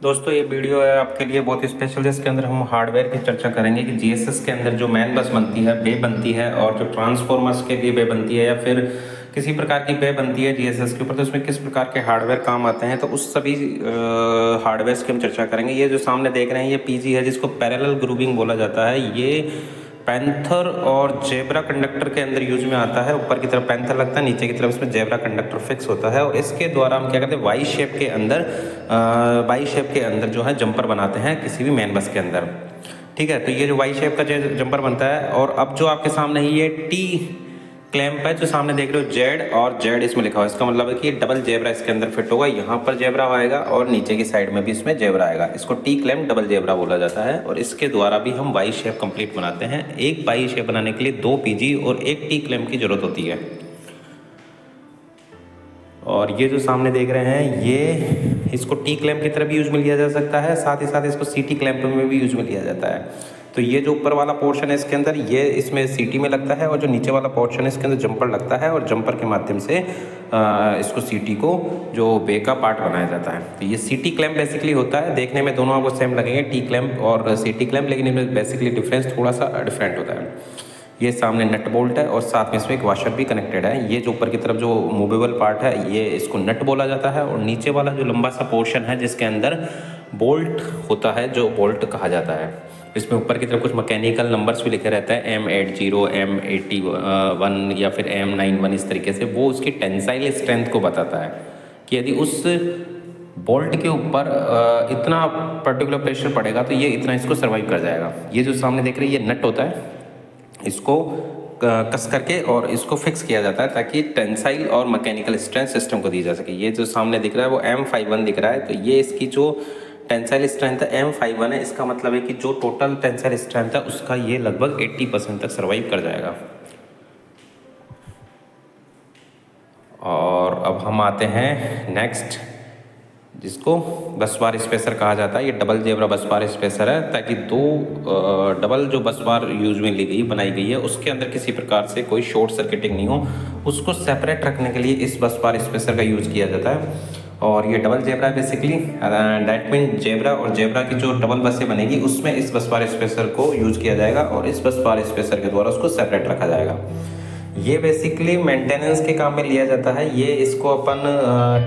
दोस्तों ये वीडियो है आपके लिए बहुत स्पेशल, जिसके अंदर हम हार्डवेयर की चर्चा करेंगे कि जीएसएस के अंदर जो मैन बस बनती है, बे बनती है, और जो ट्रांसफॉर्मर्स के लिए बे बनती है या फिर किसी प्रकार की बे बनती है जीएसएस के ऊपर, तो उसमें किस प्रकार के हार्डवेयर काम आते हैं, तो उस सभी हार्डवेयर की हम चर्चा करेंगे। ये जो सामने देख रहे हैं ये पीजी है, जिसको पैरेलल ग्रूविंग बोला जाता है। ये पैंथर और जेब्रा कंडक्टर के अंदर यूज में आता है। ऊपर की तरफ पैंथर लगता है, नीचे की तरफ इसमें जेब्रा कंडक्टर फिक्स होता है, और इसके द्वारा हम क्या करते हैं, वाई शेप के अंदर जो है जंपर बनाते हैं किसी भी मैन बस के अंदर। ठीक है, तो ये जो वाई शेप का जंपर बनता है, और अब जो आपके सामने है ये टी क्लैंप है, जो सामने देख रहे हो जेड और जेड इसमें लिखा हुआ है। इसका मतलब है कि डबल जेब्रा इसके अंदर फिट होगा। यहाँ पर जेब्रा आएगा और नीचे की साइड में भी इसमें जेब्रा आएगा। इसको टी क्लैंप डबल जेब्रा बोला जाता है, और इसके द्वारा भी हम वाई शेप कंप्लीट बनाते हैं। एक वाई शेप बनाने के लिए 2 पीजी और एक टी क्लैंप की जरूरत होती है। और ये जो सामने देख रहे हैं ये इसको टी क्लैंप की तरह भी यूज में लिया जा सकता है, साथ ही साथ इसको सीटी क्लैंप में भी यूज में लिया जाता है। तो ये जो ऊपर वाला पोर्शन है इसके अंदर, ये इसमें सीटी में लगता है, और जो नीचे वाला पोर्शन है इसके अंदर जंपर लगता है, और जंपर के माध्यम से इसको सीटी को जो बे का पार्ट बनाया जाता है। तो ये सीटी क्लैंप बेसिकली होता है। देखने में दोनों आपको सेम लगेंगे, टी क्लैंप और सीटी क्लैंप, लेकिन इनमें बेसिकली डिफरेंस थोड़ा सा डिफरेंट होता है। ये सामने नट बोल्ट है और साथ में इसमें एक वाशर भी कनेक्टेड है। ये जो ऊपर की तरफ जो मूवेबल पार्ट है ये इसको नट बोला जाता है, और नीचे वाला जो लंबा सा पोर्शन है जिसके अंदर बोल्ट होता है, जो बोल्ट कहा जाता है। इसमें ऊपर की तरफ कुछ मैकेनिकल नंबर्स भी लिखे रहते हैं, M80, M81 या फिर M91, इस तरीके से। वो उसकी टेंसाइल स्ट्रेंथ को बताता है कि यदि उस बोल्ट के ऊपर इतना पर्टिकुलर प्रेशर पड़ेगा तो ये इतना इसको सर्वाइव कर जाएगा। ये जो सामने देख रहे हैं ये नट होता है, इसको कस करके और इसको फिक्स किया जाता है ताकि टेंसाइल और मैकेनिकल स्ट्रेंथ सिस्टम को दी जा सके। ये जो सामने दिख रहा है वो M51 दिख रहा है, तो ये इसकी जो टेंसाइल स्ट्रेंथ है M51 है। इसका मतलब है कि जो टोटल टेंसाइल स्ट्रेंथ है उसका ये लगभग 80% तक सर्वाइव कर जाएगा। और अब हम आते हैं नेक्स्ट, जिसको बस बार स्पेसर कहा जाता है। ये डबल जेब्रा बस बार स्पेसर है, ताकि दो डबल जो बस बार यूज में ली गई बनाई गई है उसके अंदर किसी प्रकार से कोई शॉर्ट सर्किटिंग नहीं हो, उसको सेपरेट रखने के लिए इस बस बार स्पेसर का यूज किया जाता है। और ये double zebra basically that mean zebra और जेब्रा की जो डबल बसें बनेगी उसमें इस बस बार स्पेसर को यूज किया जाएगा, और इस बस बार स्पेसर के द्वारा उसको सेपरेट रखा जाएगा। ये बेसिकली मेंटेनेंस के काम में लिया जाता है। ये इसको अपन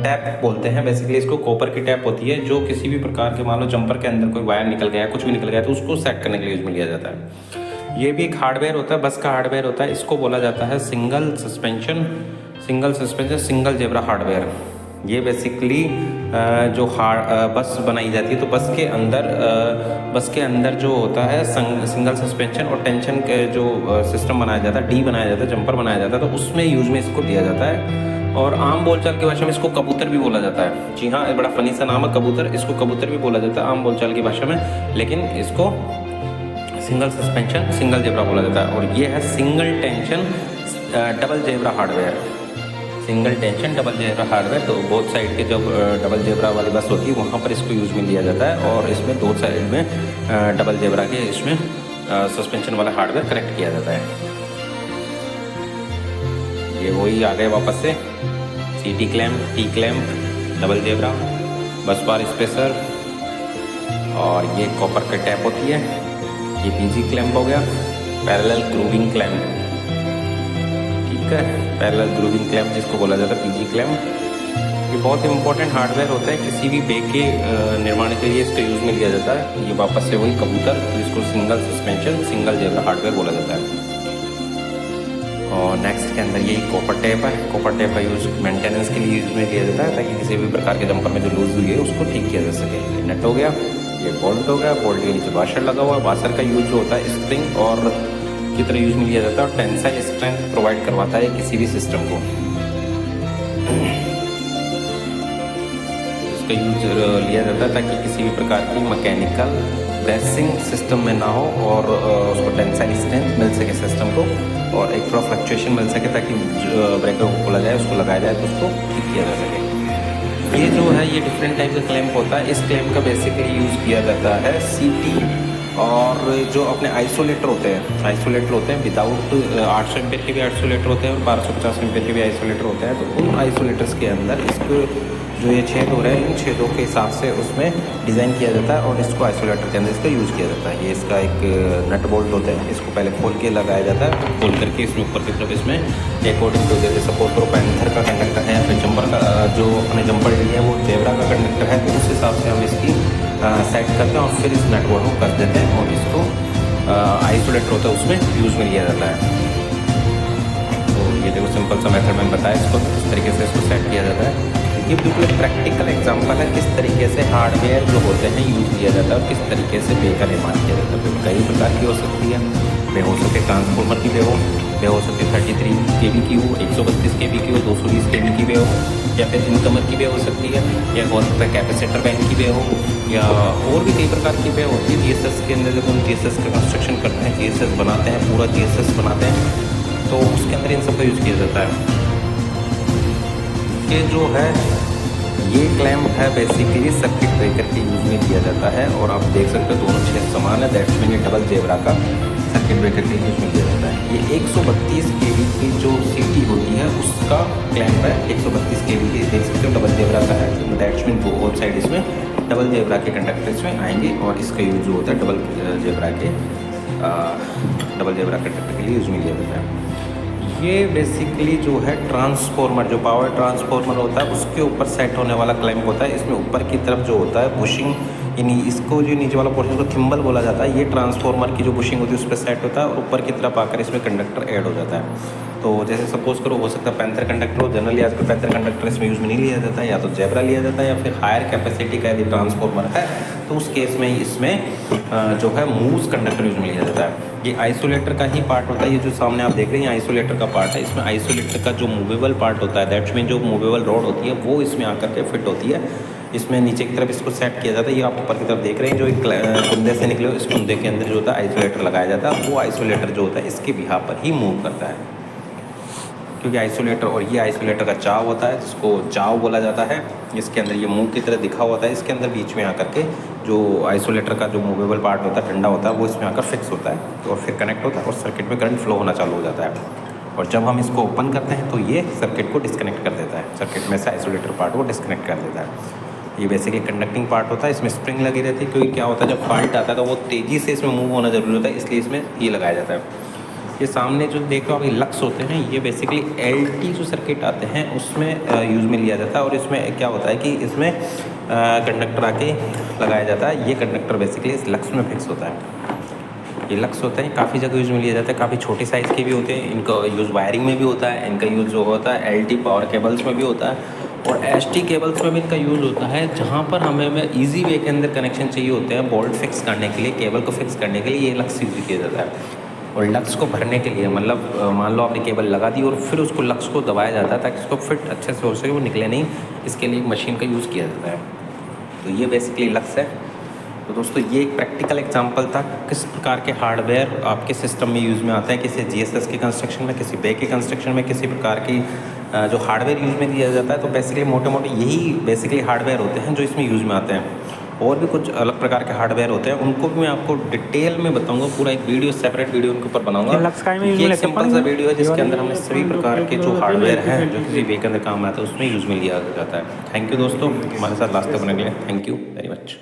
टैप बोलते हैं। बेसिकली इसको कॉपर की टैप होती है, जो किसी भी प्रकार के मान लो जंपर के अंदर कोई वायर निकल गया, कुछ भी निकल गया, तो उसको सेट करने के लिए यूज में लिया जाता है। ये भी एक हार्डवेयर होता है, बस का हार्डवेयर होता है। इसको बोला जाता है single suspension single zebra hardware. ये बेसिकली जो बस बनाई जाती है, तो बस के अंदर जो होता है सिंगल सस्पेंशन और टेंशन के जो सिस्टम बनाया जाता है, डी बनाया जाता है, जंपर बनाया जाता है, तो उसमें यूज में इसको लिया जाता है। और आम बोलचाल की भाषा में इसको कबूतर भी बोला जाता है। जी हाँ, बड़ा फनी सा नाम है कबूतर, इसको कबूतर भी बोला जाता है आम बोलचाल की भाषा में, लेकिन इसको सिंगल सस्पेंशन सिंगल जेब्रा बोला जाता है। और ये है single tension double zebra hardware. Single tension double zebra hardware, तो बोथ साइड के जब डबल जेब्रा वाली बस होती है वहाँ पर इसको यूज में लिया जाता है, और इसमें दो साइड में डबल जेब्रा के इसमें सस्पेंशन वाला हार्डवेयर कनेक्ट किया जाता है। ये वही आ गए वापस से सीटी clamp, T clamp, double zebra, बस बार स्पेसर, और ये कॉपर का टैप होती है। ये पीजी क्लैंप हो गया, पैरेलल ग्रूविंग क्लैंप। ठीक है, पैरेलल ग्रूविंग क्लैंप जिसको बोला जाता है पीजी क्लैंप। ये बहुत इंपॉर्टेंट हार्डवेयर होता है, किसी भी बे के निर्माण के लिए इसका यूज में लिया जाता है। ये वापस से वही कबूतर, जिसको single suspension single zebra hardware बोला जाता है। और नेक्स्ट के अंदर यही कॉपर टेप है। कॉपर टेप का यूज मेंटेनेंस के लिए यूज में लिया जाता है, ताकि किसी भी प्रकार के जंपर में जो लूज हुई है उसको ठीक किया जा सके। ये नट हो गया, ये बोल्ट हो गया, बोल्ट के नीचे वाशर लगा हुआ है। वाशर का यूज जो होता है स्प्रिंग और की तरह यूज में लिया जाता है, और टेंसाइल स्ट्रेंथ प्रोवाइड करवाता है किसी भी सिस्टम को। इसका यूज लिया जाता है ताकि किसी भी प्रकार की मैकेनिकल ब्रेसिंग सिस्टम में ना हो, और उसको टेंसाइल स्ट्रेंथ मिल सके सिस्टम को, और एक थोड़ा फ्लक्चुएशन मिल सके, ताकि ब्रेकर को खोला जाए, उसको लगाया जाए तो उसको ठीक किया जा सके। ये जो है ये डिफरेंट टाइप का क्लैंप होता है। इस क्लैंप का बेसिकली यूज़ किया जाता है सीटी और जो अपने आइसोलेटर होते हैं विदाउट 800 एम्पेयर के भी आइसोलेटर होते हैं और 1250 एम्पेयर के भी आइसोलेटर होते हैं। तो उन आइसोलेटर्स के अंदर इसको जो ये छेद हो रहे हैं, इन छेदों के हिसाब से उसमें डिज़ाइन किया जाता है और इसको आइसोलेटर के अंदर इसका यूज़ किया जाता है। ये इसका एक नट बोल्ट होता है, इसको पहले खोल के लगाया जाता है। खोल करके इसमें ऊपर की तरफ इसमें अकॉर्डिंग टू जैसे सपोज करो पैंथर का कंडक्टर है या फिर जंपर का जो अपने जंपर एरिया है वो जेब्रा का कंडक्टर है, तो उस हिसाब से हम इसकी सेट करते हैं और फिर इस नट बोल्ट को कर देते हैं और इसको आइसोलेटर होता है उसमें यूज़ में लिया जाता है। तो ये देखो सिंपल सा मेथड मैंने बताया इसको किस तरीके से इसको सेट किया जाता है। ये बिल्कुल एक प्रैक्टिकल एग्जांपल है किस तरीके से हार्डवेयर जो होते हैं यूज़ किया जाता है और किस तरीके से बे का निर्माण किया जाता है। कई प्रकार की हो सकती है, बे हो सकती है ट्रांसफॉर्मर की बे हो सकती है 33 kV की हो, 132 kV की हो, 220 kV की बे हो, या फिर इनकमर की बे हो सकती है, या हो सकता है कैपेसिटर बैंक की बे हो, या और भी कई प्रकार की बे होती है। GSS के अंदर जब हम GSS का कंस्ट्रक्शन करते हैं, GSS बनाते हैं, पूरा GSS बनाते हैं, तो उसके अंदर इन सब का यूज़ किया जाता है। ये जो है ये क्लैम्प है बेसिकली सर्किट ब्रेकर के यूज़ में किया जाता है और आप देख सकते हो दोनों छेद समान है। दैट्स मीन ये डबल जेब्रा का सर्किट ब्रेकर के यूज़ में किया जाता है। ये 132 kV की जो सीटी होती है उसका क्लैम्प है। 132 kV की देख सकते हो डबल जेब्रा का है। दैट्स मीन बोथ साइड इसमें डबल जेब्रा के कंडक्टर इसमें आएंगे और इसका यूज़ जो होता है डबल जेब्रा कंडक्टर के लिए यूज़ में लिया जाता है। ये बेसिकली जो है ट्रांसफॉर्मर, जो पावर ट्रांसफॉर्मर होता है उसके ऊपर सेट होने वाला क्लैंप होता है। इसमें ऊपर की तरफ जो होता है बुशिंग, यानी इसको जो नीचे वाला पोर्शन को थिम्बल बोला जाता है, ये ट्रांसफॉर्मर की जो बुशिंग होती है उस पर सेट होता है और ऊपर की तरफ आकर इसमें कंडक्टर ऐड हो जाता है। तो जैसे सपोज करो हो सकता है पैंथर कंडक्टर हो, जनरली आजकल पैंथर कंडक्टर इसमें यूज़ में नहीं लिया जाता है, या तो जेब्रा लिया जाता है या फिर हायर कैपेसिटी का यदि ट्रांसफॉर्मर है तो उस केस में इसमें जो है मूव्स कंडक्टर यूज़ में लिया जाता है। ये आइसोलेटर का ही पार्ट होता है। ये जो सामने आप देख रहे हैं आइसोलेटर का पार्ट है। इसमें आइसोलेटर का जो मूवेबल पार्ट होता है, दैट्स मीन जो मूवेबल रॉड होती है वो इसमें आकर के फिट होती है। इसमें नीचे की तरफ इसको सेट किया जाता है। ये आप ऊपर की तरफ देख रहे हैं जो एक कुंदे से निकले, इस कुंदे के अंदर जो होता है आइसोलेटर लगाया जाता है। वो आइसोलेटर जो होता है इसके बिहाफ पर ही मूव करता है, क्योंकि आइसोलेटर और ये आइसोलेटर का चाव होता है जिसको चाव बोला जाता है। इसके अंदर ये मुंह की तरह दिखा होता है, इसके अंदर बीच में आकर के जो आइसोलेटर का जो मूवेबल पार्ट होता है डंडा होता है वो इसमें आकर फिक्स होता है और फिर कनेक्ट होता है और सर्किट में करंट फ्लो होना चालू हो जाता है। और जब हम इसको ओपन करते हैं तो ये सर्किट को डिस्कनेक्ट कर देता है, सर्किट में से आइसोलेटर पार्ट को डिस्कनेक्ट कर देता है। ये बेसिकली कंडक्टिंग पार्ट होता है। इसमें स्प्रिंग लगी रहती है, क्योंकि क्या होता है जब फॉल्ट आता है तो वो तेज़ी से इसमें मूव होना जरूरी होता है, इसलिए इसमें ये लगाया जाता है। ये सामने जो देख रहे हो आप ये लक्स होते हैं, ये बेसिकली LT जो सर्किट आते हैं उसमें यूज़ में लिया जाता है। और इसमें क्या होता है कि इसमें कंडक्टर आके लगाया जाता है। ये कंडक्टर बेसिकली इस लक्स में फिक्स होता है। ये लक्स होते हैं काफ़ी जगह यूज़ में लिया जाता है, काफ़ी छोटे साइज़ के भी होते हैं। इनका यूज़ वायरिंग में भी होता है, इनका यूज़ जो होता है LT पावर केबल्स में भी होता है और ST केबल्स में भी इनका यूज़ होता है, जहाँ पर हमें ईजी वे के अंदर कनेक्शन चाहिए होते हैं बोल्ट फिक्स करने के लिए, केबल को फिक्स करने के लिए ये लक्स यूज़ किया जाता है। और लक्स को भरने के लिए मतलब मान लो आपने केबल लगा दी और फिर उसको लक्स को दबाया जाता है ताकि उसको फिट अच्छे से हो सके, वो निकले नहीं, इसके लिए एक मशीन का यूज़ किया जाता है। तो ये बेसिकली लक्स है। तो दोस्तों ये एक प्रैक्टिकल एग्जांपल था किस प्रकार के हार्डवेयर आपके सिस्टम में यूज़ में आते हैं, किसी GSS के कंस्ट्रक्शन में, किसी बे के कंस्ट्रक्शन में, किसी प्रकार की जो हार्डवेयर यूज़ में दिया जाता है। तो बेसिकली मोटे मोटे यही बेसिकली हार्डवेयर होते हैं जो इसमें यूज़ में आते हैं। और भी कुछ अलग प्रकार के हार्डवेयर होते हैं, उनको भी मैं आपको डिटेल में बताऊंगा, पूरा एक वीडियो सेपरेट वीडियो उनके ऊपर बनाऊंगा। ये एक सिंपल सा वीडियो है जिसके अंदर हमने सभी प्रकार के जो हार्डवेयर हैं जो किसी वे के अंदर काम आता है उसमें यूज़ में लिया जाता है। थैंक यू दोस्तों हमारे साथ लास्ट तक बनने के लिए, थैंक यू वेरी मच।